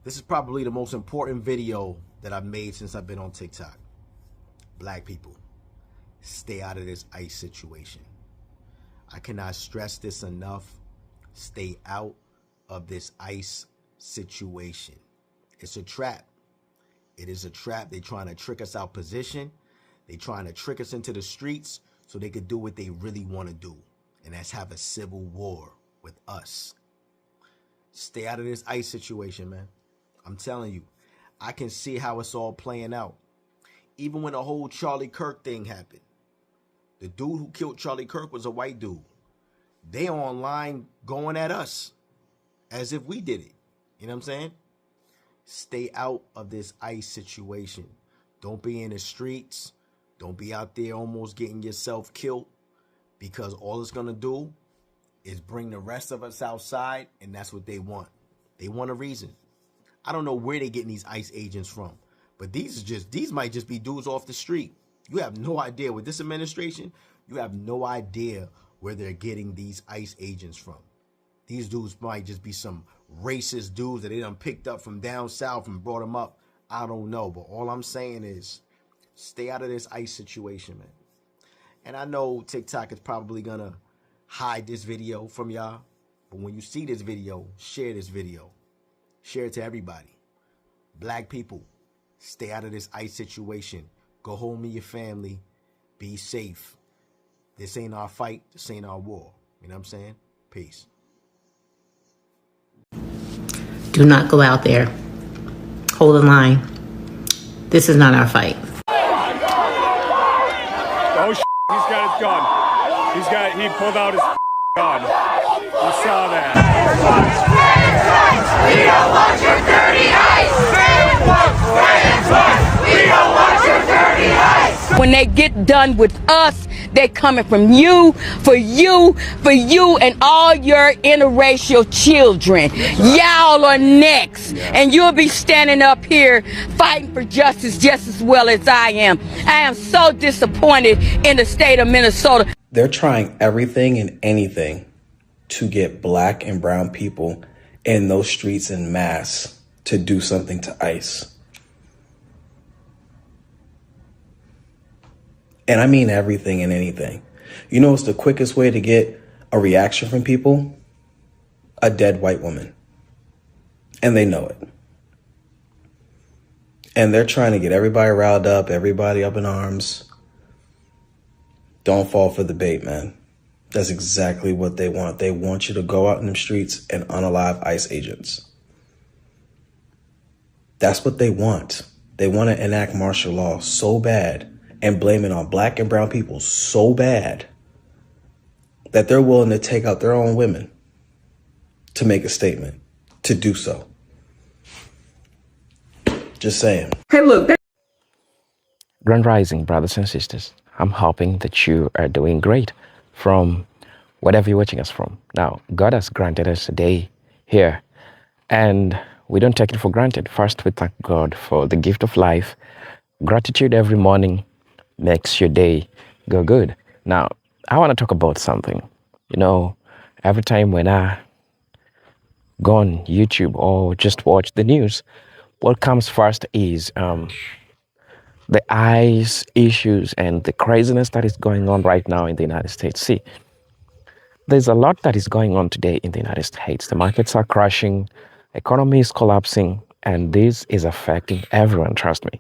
This is probably the most important video that I've made since I've been on TikTok. Black people, stay out of this ICE situation. I cannot stress this enough. Stay out of this ICE situation. It's a trap. It is a trap. They're trying to trick us out position. They're trying to trick us into the streets so they could do what they really want to do. And that's have a civil war with us. Stay out of this ICE situation, man. I'm telling you, I can see how it's all playing out. Even when the whole Charlie Kirk thing happened, the dude who killed Charlie Kirk was a white dude. They online going at us as if we did it. You know what I'm saying? Stay out of this ICE situation. Don't be in the streets. Don't be out there almost getting yourself killed, because all it's going to do is bring the rest of us outside, and that's what they want. They want a reason. I don't know where they're getting these ICE agents from, but these might just be dudes off the street. You have no idea with this administration. You have no idea where they're getting these ICE agents from. These dudes might just be some racist dudes that they done picked up from down south and brought them up. I don't know, but all I'm saying is stay out of this ICE situation, man. And I know TikTok is probably gonna hide this video from y'all, but when you see this video, share this video. Share it to everybody. Black people, stay out of this ICE situation. Go home to your family. Be safe. This ain't our fight. This ain't our war. You know what I'm saying? Peace. Do not go out there. Hold the line. This is not our fight. Oh, he's got his gun. He pulled out his gun. You saw that. We don't want your dirty ice. We don't want your dirty ice. When they get done with us, they're coming from you, for you, and all your interracial children. Y'all are next. And you'll be standing up here fighting for justice just as well as I am. I am so disappointed in the state of Minnesota. They're trying everything and anything to get black and brown people in those streets en masse to do something to ICE. And I mean everything and anything. You know what's the quickest way to get a reaction from people? A dead white woman. And they know it. And they're trying to get everybody riled up, everybody up in arms. Don't fall for the bait, man. That's exactly what they want. They want you to go out in the streets and unalive ICE agents. That's what they want. They want to enact martial law so bad and blame it on black and brown people so bad that they're willing to take out their own women to make a statement, to do so. Just saying. Hey, look. Grand Rising, brothers and sisters. I'm hoping that you are doing great from whatever you're watching us from. Now, God has granted us a day here, and we don't take it for granted. First, we thank God for the gift of life. Gratitude every morning makes your day go good. Now, I want to talk about something. You know, every time when I go on YouTube or just watch the news, what comes first is the ICE issues and the craziness that is going on right now in the United States. See, there's a lot that is going on today in the United States. The markets are crashing, economy is collapsing, and this is affecting everyone, trust me.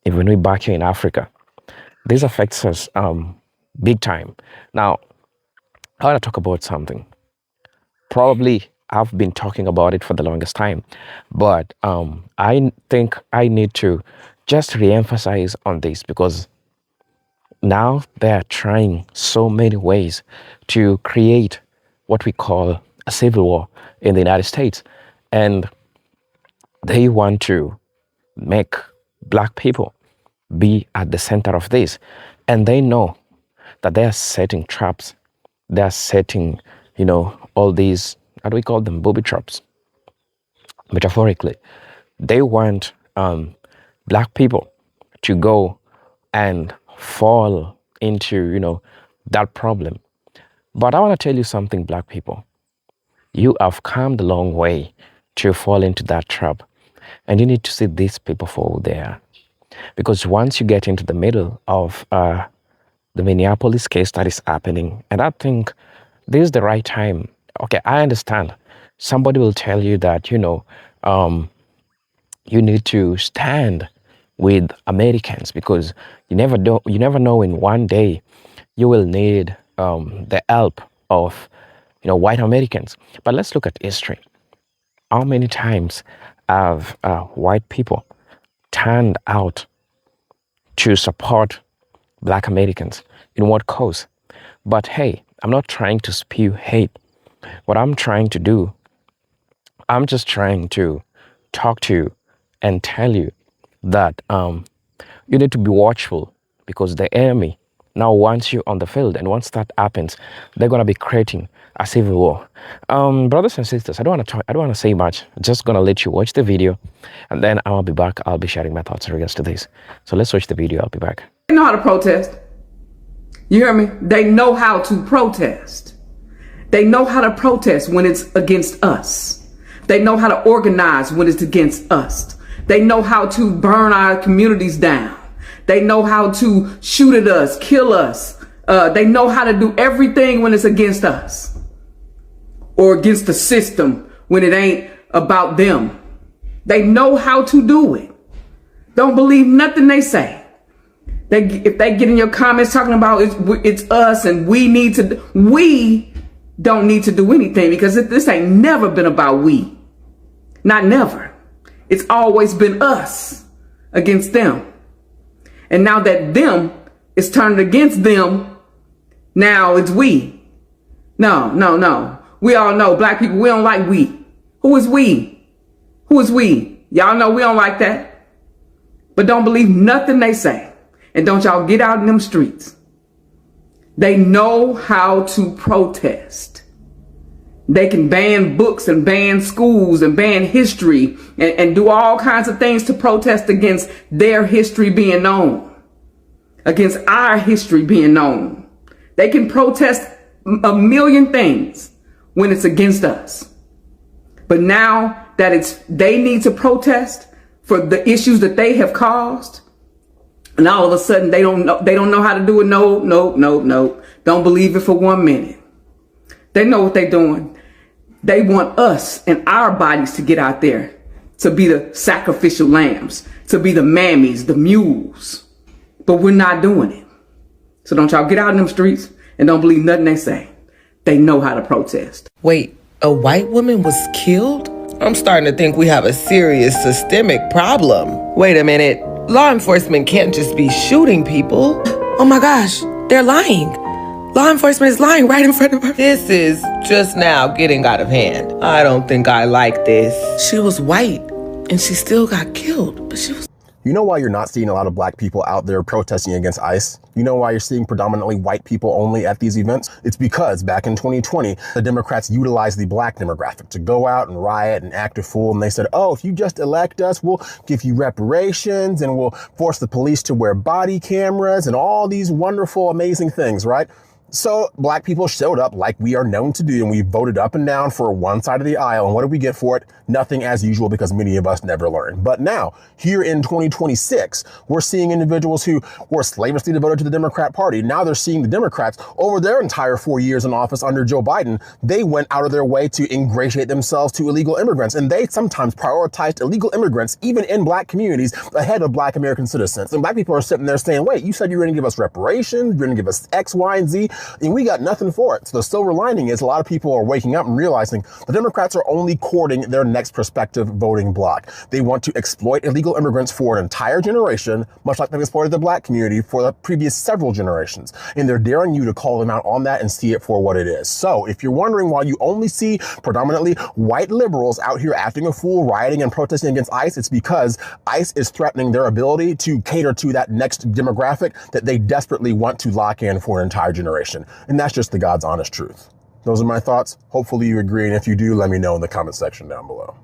Even we back here in Africa, this affects us big time. Now, I want to talk about something. Probably I've been talking about it for the longest time, but I think I need to just re-emphasize on this, because now they are trying so many ways to create what we call a civil war in the United States. And they want to make black people be at the center of this. And they know that they are setting traps. They are setting, all these, how do we call them, booby traps, metaphorically. They want black people to go and fall into, that problem. But I want to tell you something, black people. You have come the long way to fall into that trap. And you need to see these people for who they are. Because once you get into the middle of the Minneapolis case that is happening, and I think this is the right time. Okay, I understand. Somebody will tell you that, you need to stand with Americans because you never know in one day you will need the help of white Americans. But let's look at history. How many times have white people turned out to support Black Americans? In what cause? But hey, I'm not trying to spew hate. What I'm trying to do, I'm just trying to talk to you and tell you that you need to be watchful, because the enemy now wants you on the field, and once that happens, they're gonna be creating a civil war. Brothers and sisters, I don't want to say much. I'm just gonna let you watch the video, and then I'll be back. I'll be sharing my thoughts in regards to this. So let's watch the video. I'll be back. They know how to protest. You hear me? They know how to protest. They know how to protest when it's against us. They know how to organize when it's against us. They know how to burn our communities down. They know how to shoot at us, kill us. They know how to do everything when it's against us or against the system when it ain't about them. They know how to do it. Don't believe nothing they say. If they get in your comments talking about it's us and we don't need to do anything, because this ain't never been about we. Not never. It's always been us against them. And now that them is turned against them, now it's we. No. We all know Black people, we don't like we. Who is we? Who is we? Y'all know we don't like that. But don't believe nothing they say. And don't y'all get out in them streets. They know how to protest. They can ban books and ban schools and ban history and do all kinds of things to protest against their history being known, against our history being known. They can protest a million things when it's against us. But now that they need to protest for the issues that they have caused, and all of a sudden they don't know how to do it. No. Don't believe it for 1 minute. They know what they're doing. They want us and our bodies to get out there, to be the sacrificial lambs, to be the mammies, the mules. But we're not doing it. So don't y'all get out in them streets and don't believe nothing they say. They know how to protest. Wait, a white woman was killed? I'm starting to think we have a serious systemic problem. Wait a minute. Law enforcement can't just be shooting people. Oh my gosh, they're lying. Law enforcement is lying right in front of her. This is just now getting out of hand. I don't think I like this. She was white and she still got killed, but she was... You know why you're not seeing a lot of Black people out there protesting against ICE? You know why you're seeing predominantly white people only at these events? It's because back in 2020, the Democrats utilized the Black demographic to go out and riot and act a fool. And they said, oh, if you just elect us, we'll give you reparations and we'll force the police to wear body cameras and all these wonderful, amazing things, right? So Black people showed up like we are known to do, and we voted up and down for one side of the aisle. And what did we get for it? Nothing, as usual, because many of us never learn. But now, here in 2026, we're seeing individuals who were slavishly devoted to the Democrat Party. Now they're seeing the Democrats over their entire 4 years in office under Joe Biden. They went out of their way to ingratiate themselves to illegal immigrants. And they sometimes prioritized illegal immigrants, even in Black communities, ahead of Black American citizens. And Black people are sitting there saying, wait, you said you were going to give us reparations, you're going to give us X, Y, and Z. And we got nothing for it. So the silver lining is a lot of people are waking up and realizing the Democrats are only courting their next prospective voting bloc. They want to exploit illegal immigrants for an entire generation, much like they've exploited the Black community for the previous several generations. And they're daring you to call them out on that and see it for what it is. So if you're wondering why you only see predominantly white liberals out here acting a fool, rioting and protesting against ICE, it's because ICE is threatening their ability to cater to that next demographic that they desperately want to lock in for an entire generation. And that's just the God's honest truth. Those are my thoughts. Hopefully you agree. And if you do, let me know in the comment section down below.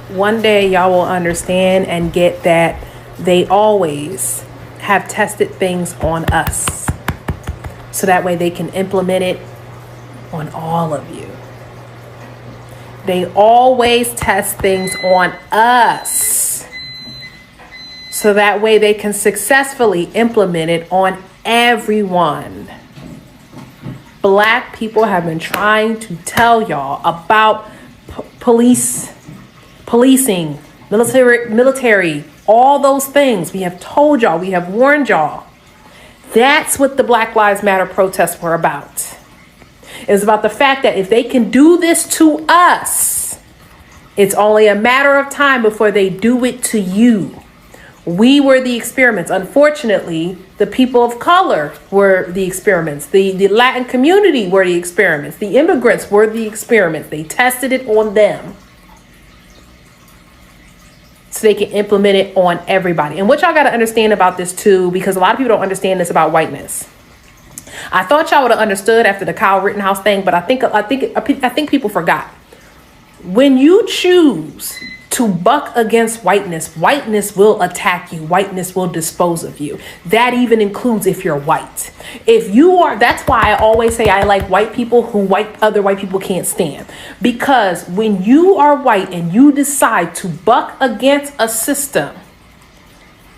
One day y'all will understand and get that they always have tested things on us. So that way they can implement it on all of you. They always test things on us, so that way they can successfully implement it on everyone. Black people have been trying to tell y'all about policing, military, all those things. We have told y'all, we have warned y'all. That's what the Black Lives Matter protests were about. It's about the fact that if they can do this to us, it's only a matter of time before they do it to you. We were the experiments. Unfortunately, the people of color were the experiments. The Latin community were the experiments. The immigrants were the experiments. They tested it on them so they can implement it on everybody. And what y'all got to understand about this too, because a lot of people don't understand this about whiteness. I thought y'all would have understood after the Kyle Rittenhouse thing, but I think people forgot. When you choose to buck against whiteness, whiteness will attack you. Whiteness will dispose of you. That even includes if you're white. If you are, that's why I always say I like white people who other white people can't stand. Because when you are white and you decide to buck against a system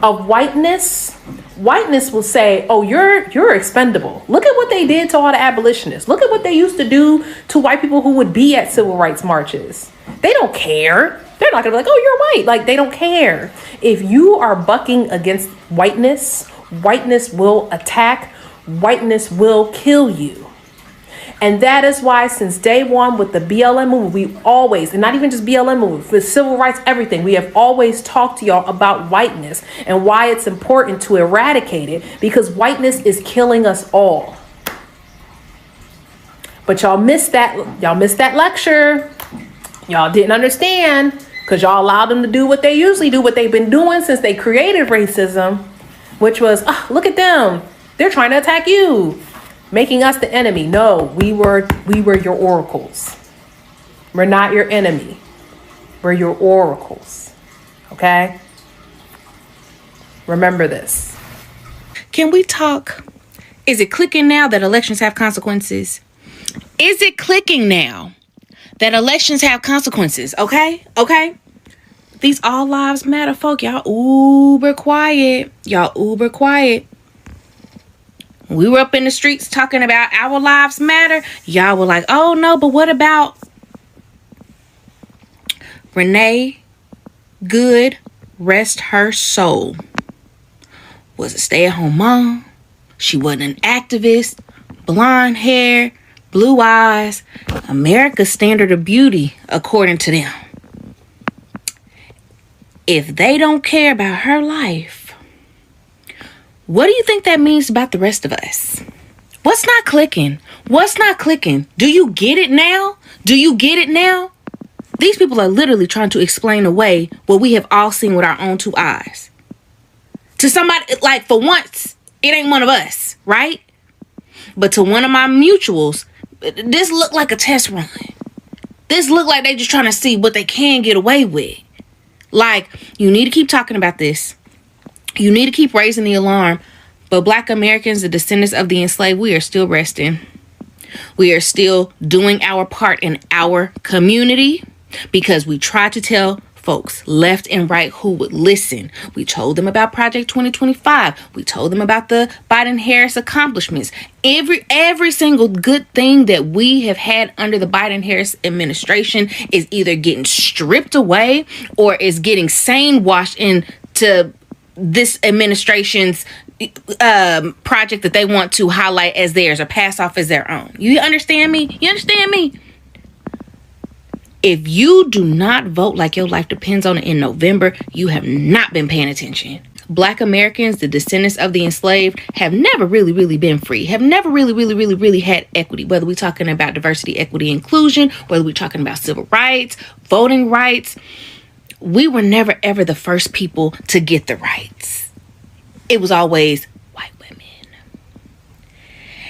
of whiteness will say, oh, you're expendable. Look at what they did to all the abolitionists. Look at what they used to do to white people who would be at civil rights marches. They don't care. They're not gonna be like, oh, you're white. Like, they don't care. If you are bucking against whiteness, whiteness will attack, whiteness will kill you. And that is why since day one with the BLM movement, we always, and not even just BLM movement, with civil rights, everything, we have always talked to y'all about whiteness and why it's important to eradicate it, because whiteness is killing us all. But y'all missed that lecture. Y'all didn't understand because y'all allowed them to do what they usually do, what they've been doing since they created racism, which was, oh, look at them. They're trying to attack you, making us the enemy. No, we were your oracles. We're not your enemy. We're your oracles. Okay? Remember this. Can we talk? Is it clicking now that elections have consequences? Is it clicking now that elections have consequences? Okay? These all lives matter, folk. Y'all uber quiet. We were up in the streets talking about our lives matter. Y'all were like, oh no, but what about Renee Good, rest her soul, was a stay-at-home mom. She wasn't an activist. Blonde hair, blue eyes, America's standard of beauty, according to them. If they don't care about her life, what do you think that means about the rest of us? What's not clicking? Do you get it now? These people are literally trying to explain away what we have all seen with our own two eyes. To somebody, like, for once, it ain't one of us, right? But to one of my mutuals, this looked like a test run. This looked like they just trying to see what they can get away with. Like, you need to keep talking about this. You need to keep raising the alarm. But Black Americans, the descendants of the enslaved, we are still resting. We are still doing our part in our community because we try to tell folks left and right who would listen. We told them about Project 2025. We told them about the Biden-Harris accomplishments. Every single good thing that we have had under the Biden-Harris administration is either getting stripped away or is getting sane washed into this administration's project that they want to highlight as theirs or pass off as their own. You understand me? If you do not vote like your life depends on it in November, you have not been paying attention. Black Americans, the descendants of the enslaved, have never really been free, have never really had equity, whether we're talking about diversity, equity, inclusion, whether we're talking about civil rights, voting rights. We were never, ever the first people to get the rights. It was always white women.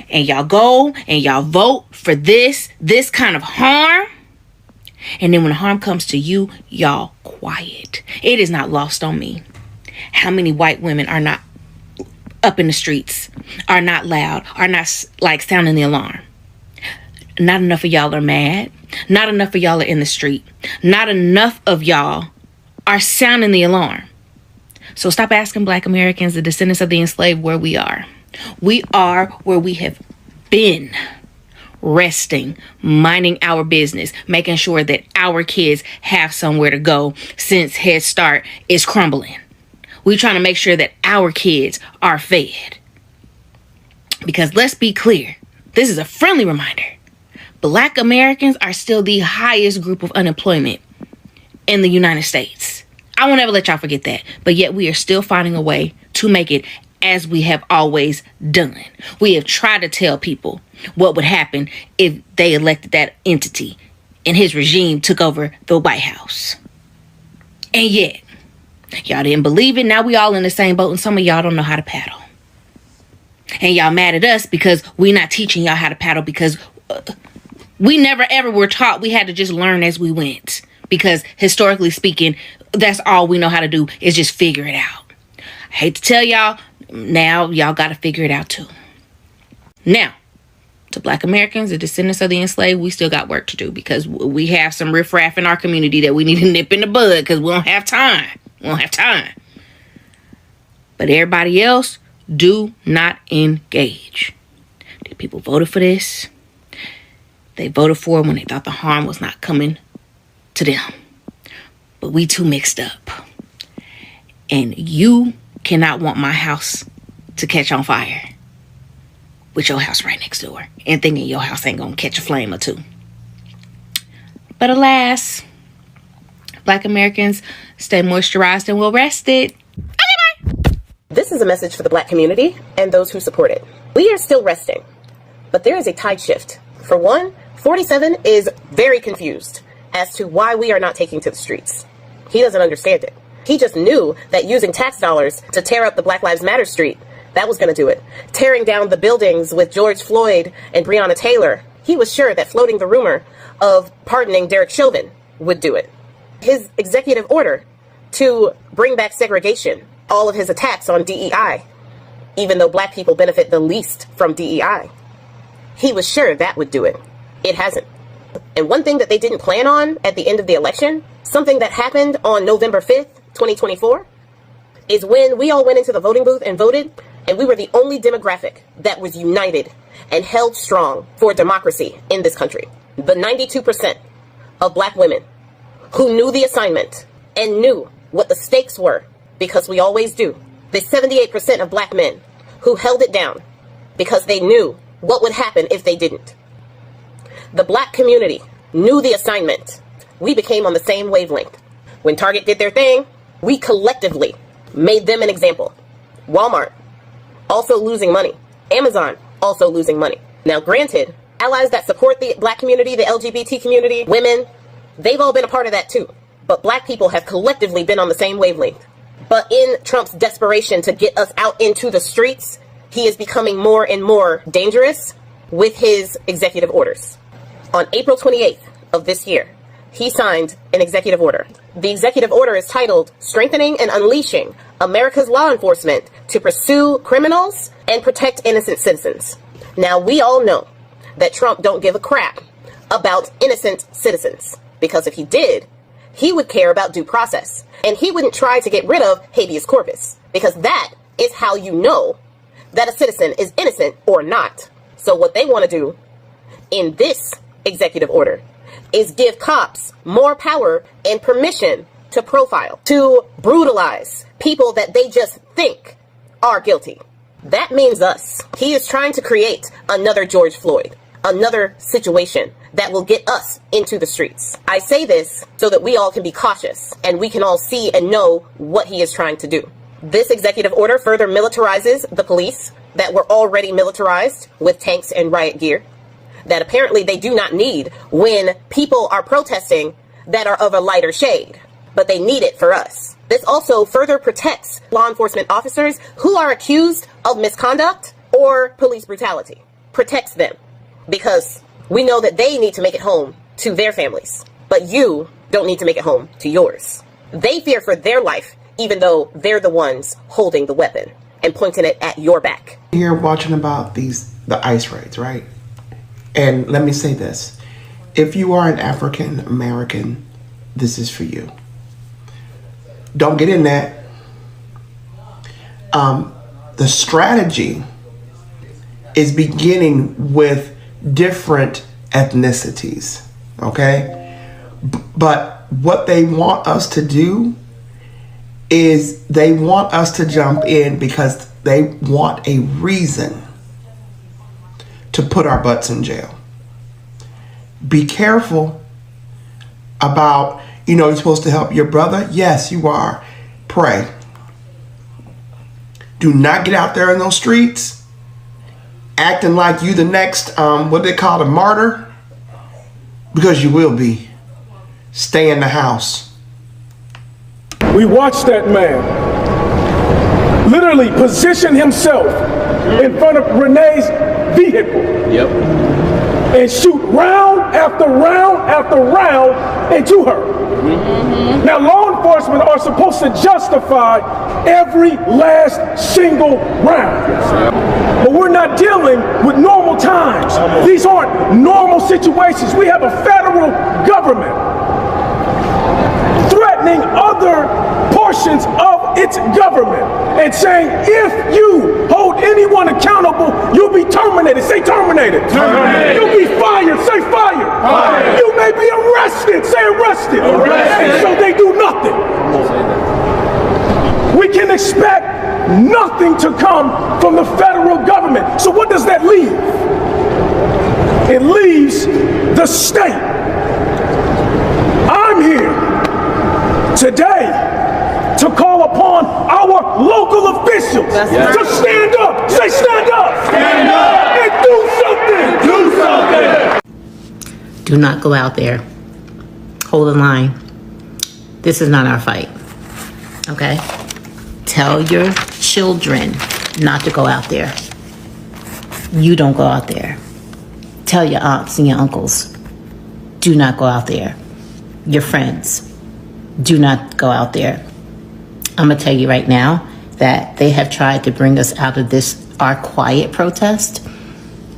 And y'all go and y'all vote for this kind of harm. And then when the harm comes to you, y'all quiet. It is not lost on me how many white women are not up in the streets, are not loud, are not like sounding the alarm. not enough of y'all are mad. Not enough of y'all are in the street. Not enough of y'all are sounding the alarm. So stop asking Black Americans, the descendants of the enslaved, where we are. We are where we have been. Resting, minding our business, making sure that our kids have somewhere to go since Head Start is crumbling. We're trying to make sure that our kids are fed. Because let's be clear, this is a friendly reminder. Black Americans are still the highest group of unemployment in the United States. I won't ever let y'all forget that. But yet we are still finding a way to make it as we have always done. We have tried to tell people what would happen if they elected that entity and his regime took over the White House. And yet, y'all didn't believe it. Now we all in the same boat, and some of y'all don't know how to paddle. And y'all mad at us because we're not teaching y'all how to paddle, because we never ever were taught. We had to just learn as we went, because historically speaking, that's all we know how to do is just figure it out. I hate to tell y'all, now y'all got to figure it out too. Now, to Black Americans, the descendants of the enslaved, we still got work to do, because we have some riffraff in our community that we need to nip in the bud, because we don't have time. We don't have time. But everybody else, do not engage. The people voted for this. They voted for it when they thought the harm was not coming to them. But we too mixed up. And you cannot want my house to catch on fire with your house right next door and thinking your house ain't gonna catch a flame or two. But alas, Black Americans, stay moisturized and well rested. Okay, bye. This is a message for the Black community and those who support it. We are still resting, but there is a tide shift. For one, 47 is very confused as to why we are not taking to the streets. He doesn't understand it. He just knew that using tax dollars to tear up the Black Lives Matter street, that was going to do it. Tearing down the buildings with George Floyd and Breonna Taylor, he was sure that floating the rumor of pardoning Derek Chauvin would do it. His executive order to bring back segregation, all of his attacks on DEI, even though Black people benefit the least from DEI, he was sure that would do it. It hasn't. And one thing that they didn't plan on at the end of the election, something that happened on November 5th, 2024, is when we all went into the voting booth and voted, and we were the only demographic that was united and held strong for democracy in this country. The 92% of Black women who knew the assignment and knew what the stakes were, because we always do. The 78% of Black men who held it down because they knew what would happen if they didn't. The Black community knew the assignment. We became on the same wavelength. When Target did their thing, we collectively made them an example. Walmart, also losing money. Amazon, also losing money. Now, granted, allies that support the Black community, the LGBT community, women, they've all been a part of that too. But Black people have collectively been on the same wavelength. But in Trump's desperation to get us out into the streets, he is becoming more and more dangerous with his executive orders. On April 28th of this year, he signed an executive order. The executive order is titled Strengthening and Unleashing America's Law Enforcement to Pursue Criminals and Protect Innocent Citizens. Now, we all know that Trump don't give a crap about innocent citizens, because if he did, he would care about due process, and he wouldn't try to get rid of habeas corpus, because that is how you know that a citizen is innocent or not. So what they want to do in this executive order is give cops more power and permission to profile, to brutalize people that they just think are guilty. That means us. He is trying to create another George Floyd, another situation that will get us into the streets. I say this so that we all can be cautious and we can all see and know what he is trying to do. This executive order further militarizes the police that were already militarized with tanks and riot gear that apparently they do not need when people are protesting that are of a lighter shade, but they need it for us. This also further protects law enforcement officers who are accused of misconduct or police brutality. Protects them, because we know that they need to make it home to their families, but you don't need to make it home to yours. They fear for their life, even though they're the ones holding the weapon and pointing it at your back. You're watching about the ICE raids, right? And let me say this. If you are an African American, this is for you. Don't get in that. The strategy is beginning with different ethnicities, okay? But what they want us to do is they want us to jump in because they want a reason to put our butts in jail. Be careful about, you're supposed to help your brother. Yes, you are. Pray. Do not get out there in those streets acting like you the next, what they call a martyr, because you will be. Stay in the house. We watched that man literally position himself in front of Renee's vehicle. Yep. And shoot round after round after round into her. Mm-hmm. Now, law enforcement are supposed to justify every last single round. But we're not dealing with normal times. These aren't normal situations. We have a federal government threatening other portions of its government and saying, if you hold anyone accountable, you'll be terminated. Say terminated. Terminated. You'll be fired. Say fired. Fired. You may be arrested. Say arrested. Arrested. And so they do nothing. We can expect nothing to come from the federal government. So what does that leave? It leaves the state. I'm here today to call upon our local officials to stand up. Say stand up. Stand up. And do something. Do something. Do not go out there. Hold the line. This is not our fight. Okay? Tell your children not to go out there. You don't go out there. Tell your aunts and your uncles, do not go out there. Your friends, do not go out there. I'm gonna tell you right now that they have tried to bring us out of this, our quiet protest,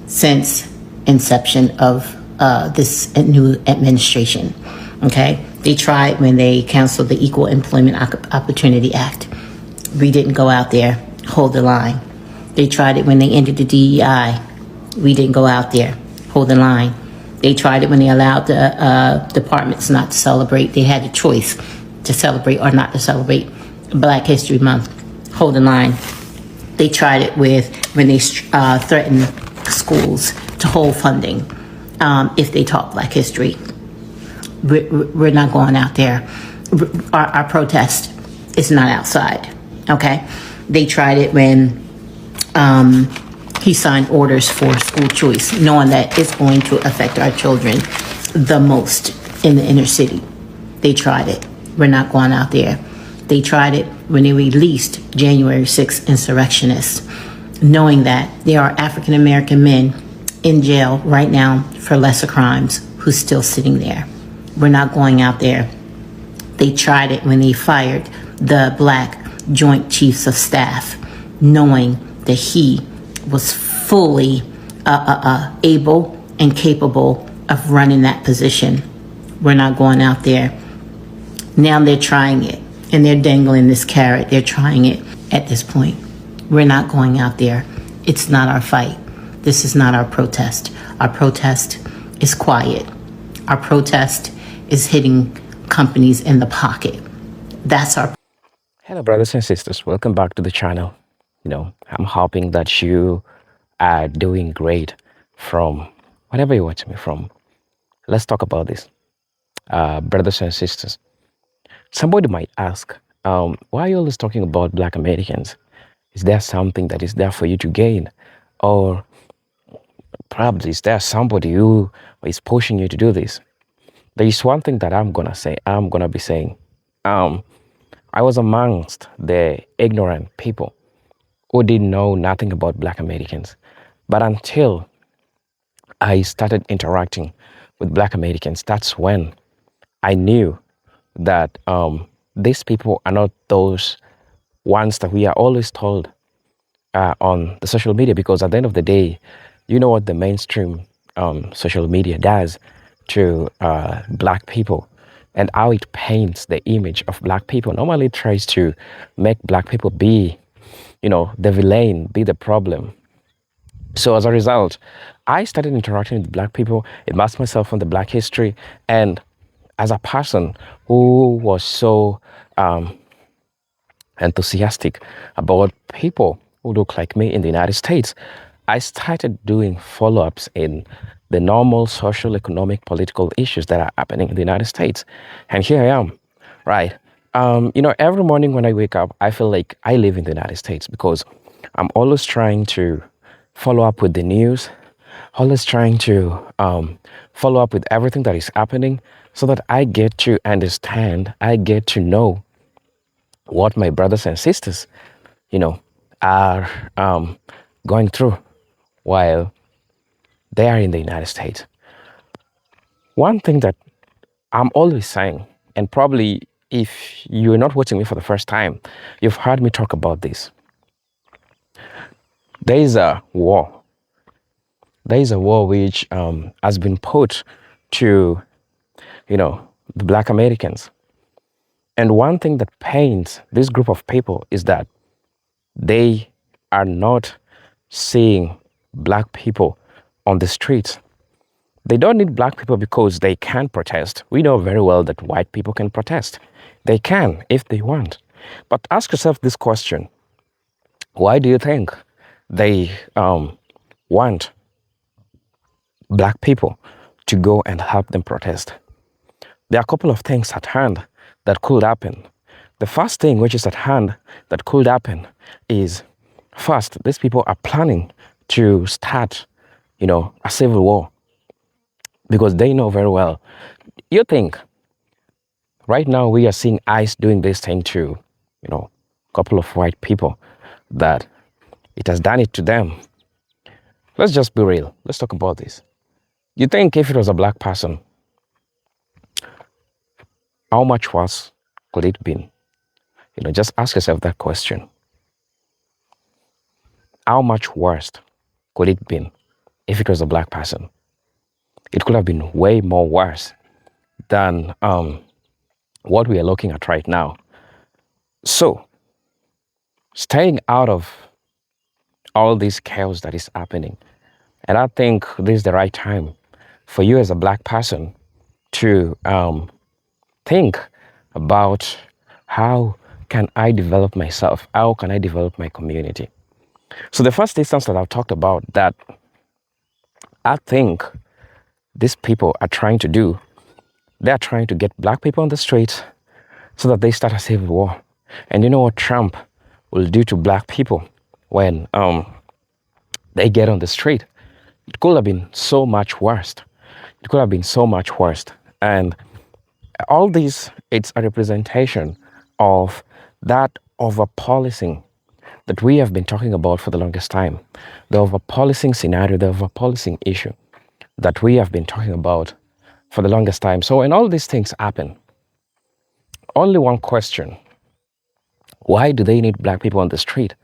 since inception of this new administration, okay? They tried when they canceled the Equal Employment Opportunity Act. We didn't go out there, hold the line. They tried it when they ended the DEI. We didn't go out there, hold the line. They tried it when they allowed the departments not to celebrate. They had a choice to celebrate or not to celebrate Black History Month, hold the line. They tried it with when they threatened schools to hold funding if they taught Black history. We're not going out there. Our protest is not outside. Okay, they tried it when he signed orders for school choice, knowing that it's going to affect our children the most in the inner city. They tried it. We're not going out there. They tried it when they released January 6th insurrectionists, knowing that there are African American men in jail right now for lesser crimes who's still sitting there. We're not going out there. They tried it when they fired the Black Joint Chiefs of Staff, knowing that he was fully able and capable of running that position. We're not going out there. Now they're trying it, and they're dangling this carrot. They're trying it at this point. We're not going out there. It's not our fight. This is not our protest. Our protest is quiet. Our protest is hitting companies in the pocket. That's our. Hello, brothers and sisters. Welcome back to the channel. I'm hoping that you are doing great from wherever you're watching me from. Let's talk about this, brothers and sisters. Somebody might ask, why are you always talking about Black Americans? Is there something that is there for you to gain? Or perhaps is there somebody who is pushing you to do this? There is one thing that I'm going to be saying. I was amongst the ignorant people who didn't know nothing about Black Americans. But until I started interacting with Black Americans, that's when I knew that these people are not those ones that we are always told on the social media, because at the end of the day, you know what the mainstream social media does to black people and how it paints the image of black people. Normally it tries to make black people be, the villain, be the problem. So as a result, I started interacting with black people, immersed myself in the black history, and as a person who was so enthusiastic about people who look like me in the United States, I started doing follow-ups in the normal social, economic, political issues that are happening in the United States. And here I am, right? Every morning when I wake up, I feel like I live in the United States because I'm always trying to follow up with the news, always trying to follow up with everything that is happening so that I get to understand, I get to know what my brothers and sisters, are going through while they are in the United States. One thing that I'm always saying, and probably if you're not watching me for the first time, you've heard me talk about this. There is a war. There is a war which has been put to, the Black Americans. And one thing that pains this group of people is that they are not seeing black people on the streets. They don't need black people because they can protest. We know very well that white people can protest. They can if they want. But ask yourself this question. Why do you think they want black people to go and help them protest? There are a couple of things at hand that could happen. The first thing which is at hand that could happen is, first, these people are planning to start, a civil war because they know very well. You think right now we are seeing ICE doing this thing to, a couple of white people that it has done it to them. Let's just be real. Let's talk about this. You think if it was a black person, how much worse could it been? Just ask yourself that question. How much worse could it been if it was a black person? It could have been way more worse than what we are looking at right now. So, staying out of all this chaos that is happening, and I think this is the right time for you as a black person to think about how can I develop myself? How can I develop my community? So the first instance that I've talked about that I think these people are trying to do, they're trying to get black people on the streets so that they start a civil war. And you know what Trump will do to black people when they get on the street? It could have been so much worse. It could have been so much worse. And all this, it's a representation of that over-policing that we have been talking about for the longest time. The over-policing scenario, the over-policing issue that we have been talking about for the longest time. So when all these things happen, only one question: why do they need black people on the street?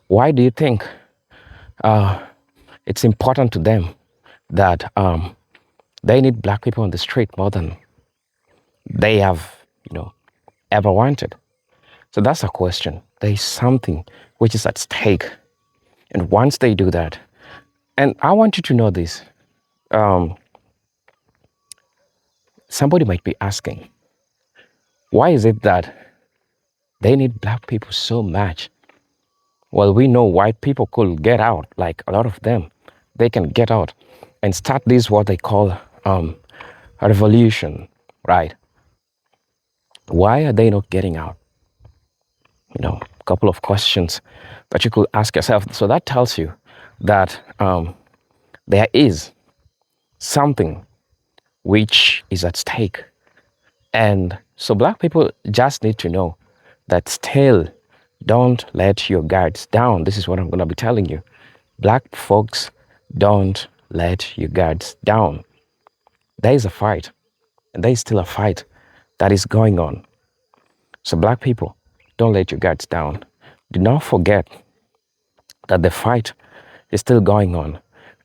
Why do you think it's important to them that they need black people on the street more than they have, ever wanted? So that's a question. There is something which is at stake. And once they do that, and I want you to know this, somebody might be asking, why is it that they need black people so much? Well, we know white people could get out, like a lot of them. They can get out and start this, what they call a revolution, right? Why are they not getting out? A couple of questions that you could ask yourself. So that tells you that there is something which is at stake. And so black people just need to know that still don't let your guards down. This is what I'm going to be telling you. Black folks, don't let your guards down. There is a fight, and there is still a fight that is going on. So black people, don't let your guards down. Do not forget that the fight is still going on.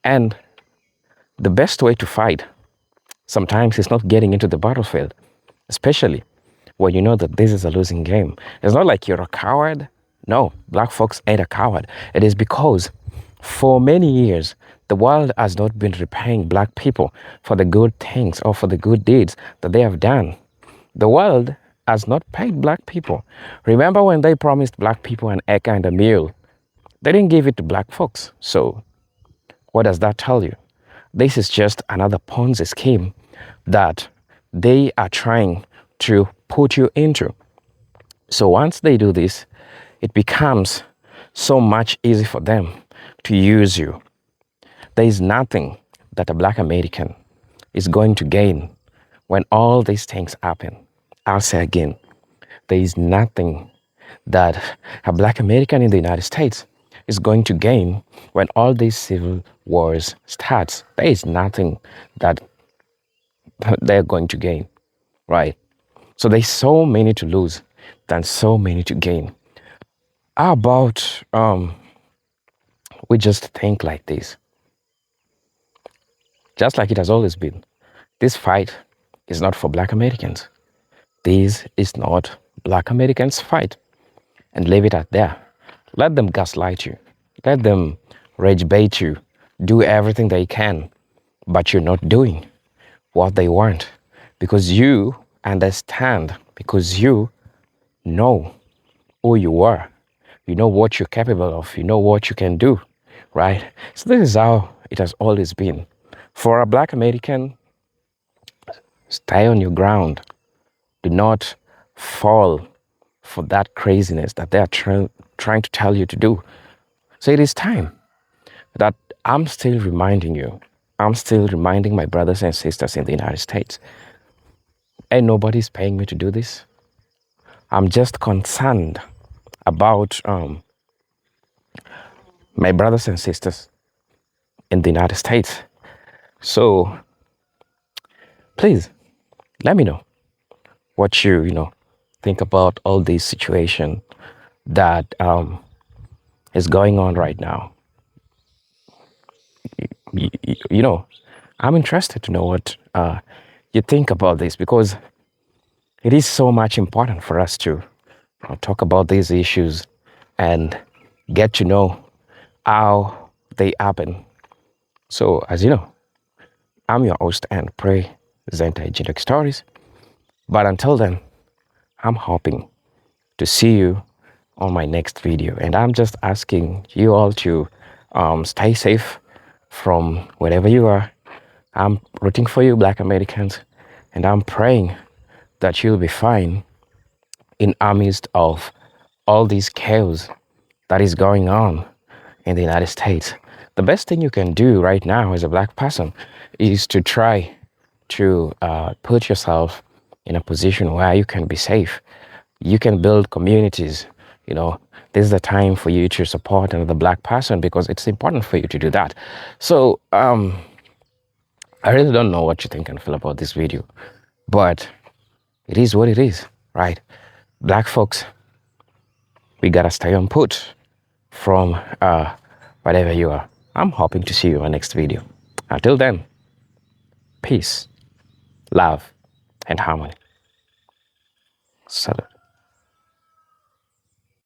And the best way to fight sometimes is not getting into the battlefield, especially when you know that this is a losing game. It's not like you're a coward. No, black folks ain't a coward. It is because for many years, the world has not been repaying black people for the good things or for the good deeds that they have done. The world has not paid black people. Remember when they promised black people an acre and a mule? They didn't give it to black folks. So what does that tell you? This is just another Ponzi scheme that they are trying to put you into. So once they do this, it becomes so much easier for them to use you. There is nothing that a black American is going to gain when all these things happen. I'll say again, there is nothing that a black American in the United States is going to gain when all these civil wars starts. There is nothing that they're going to gain, right? So there's so many to lose than so many to gain. How about we just think like this? Just like it has always been. This fight is not for black Americans. This is not black Americans' fight. And leave it at there. Let them gaslight you. Let them rage bait you. Do everything they can. But you're not doing what they want. Because you understand. Because you know who you are. You know what you're capable of. You know what you can do. Right? So this is how it has always been. For a black American, stay on your ground. Do not fall for that craziness that they are trying to tell you to do. So it is time that I'm still reminding you, I'm still reminding my brothers and sisters in the United States, and nobody's paying me to do this. I'm just concerned about my brothers and sisters in the United States. So please, let me know what you think about all this situation that is going on right now. I'm interested to know what you think about this, because it is so much important for us to talk about these issues and get to know how they happen. So, as you know, I'm your host and presenter, Genetic Stories. But until then, I'm hoping to see you on my next video. And I'm just asking you all to stay safe from wherever you are. I'm rooting for you, black Americans, and I'm praying that you'll be fine in amidst of all this chaos that is going on in the United States. The best thing you can do right now as a black person is to try to put yourself in a position where you can be safe. You can build communities. This is the time for you to support another black person, because it's important for you to do that. So I really don't know what you think and feel about this video, but it is what it is, right? Black folks, we gotta stay on put from whatever you are. I'm hoping to see you in my next video. Until then, peace, love, and harmony. Salute.